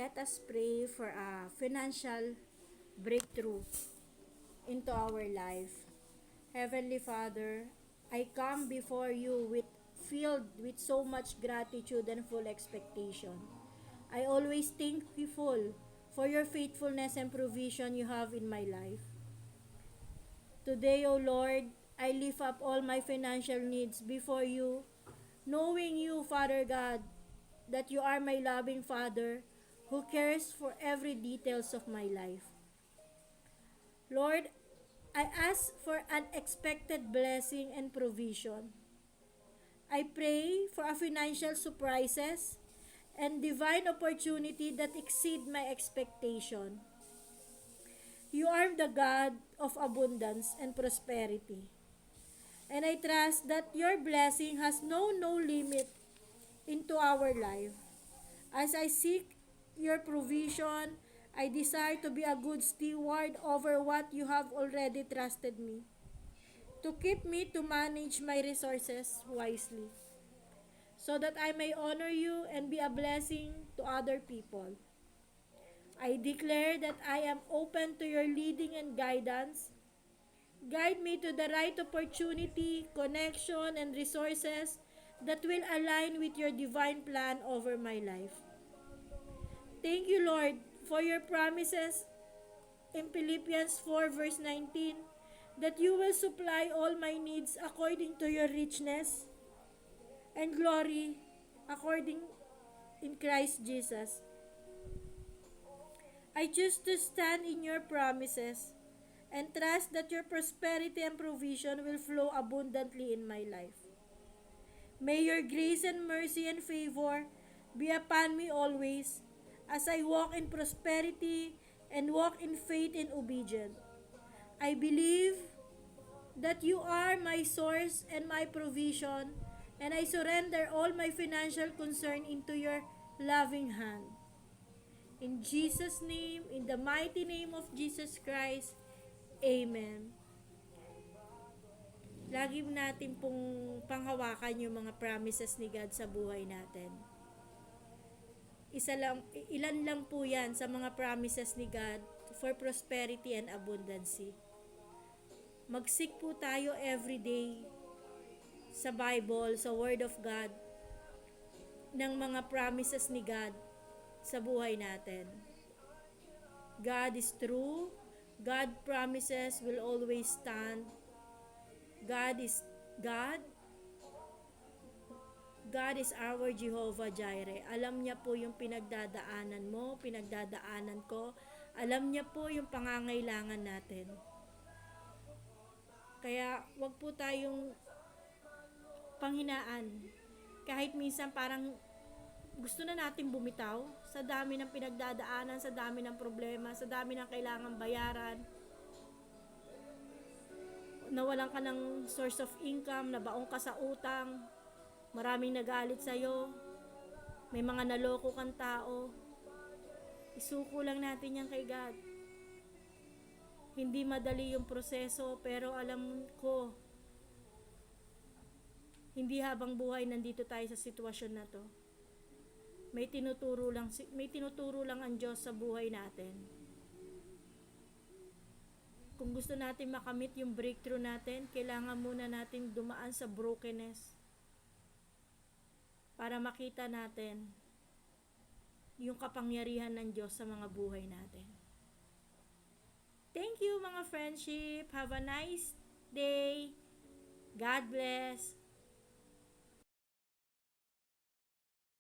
Let us pray for a financial breakthrough into our life. Heavenly Father, I come before you filled with so much gratitude and full expectation. I always thankful for your faithfulness and provision you have in my life. Today, O Lord, I lift up all my financial needs before you, knowing you, Father God, that you are my loving Father who cares for every details of my life. Lord, I ask for unexpected blessing and provision. I pray for a financial surprises and divine opportunity that exceed my expectation. You are the God of abundance and prosperity. And I trust that your blessing has no limit into our life. As I seek your provision, I desire to be a good steward over what you have already trusted me, to keep me to manage my resources wisely, so that I may honor you and be a blessing to other people. I declare that I am open to your leading and guidance. Guide me to the right opportunity, connection, and resources that will align with your divine plan over my life. Thank you, Lord, for your promises in Philippians 4 verse 19, that you will supply all my needs according to your richness and glory according in Christ Jesus. I choose to stand in your promises and trust that your prosperity and provision will flow abundantly in my life. May your grace and mercy and favor be upon me always as I walk in prosperity and walk in faith and obedience. I believe that you are my source and my provision, and I surrender all my financial concern into your loving hand. In Jesus' name, in the mighty name of Jesus Christ, Amen. Lagi natin pong panghawakan yung mga promises ni God sa buhay natin. Ilan lang po yan sa mga promises ni God for prosperity and abundancy. Mag-seek po tayo every day sa Bible, sa Word of God, ng mga promises ni God sa buhay natin. God is true. God promises will always stand. God is God. God is our Jehovah Jireh. Alam niya po yung pinagdadaanan mo, pinagdadaanan ko. Alam niya po yung pangangailangan natin. Kaya wag po tayong panghinaan. Kahit minsan parang gusto na natin bumitaw sa dami ng pinagdadaanan, sa dami ng problema, sa dami ng kailangang bayaran. Nawalan ka ng source of income, nabaong ka sa utang, maraming nagalit sa'yo, may mga naloko kang tao. Isuko lang natin yan kay God. Hindi madali yung proseso, pero alam ko, hindi habang buhay nandito tayo sa sitwasyon na to. May tinuturo lang ang Diyos sa buhay natin. Kung gusto natin makamit yung breakthrough natin, kailangan muna natin dumaan sa brokenness para makita natin yung kapangyarihan ng Diyos sa mga buhay natin. Thank you mga friendship. Have a nice day. God bless.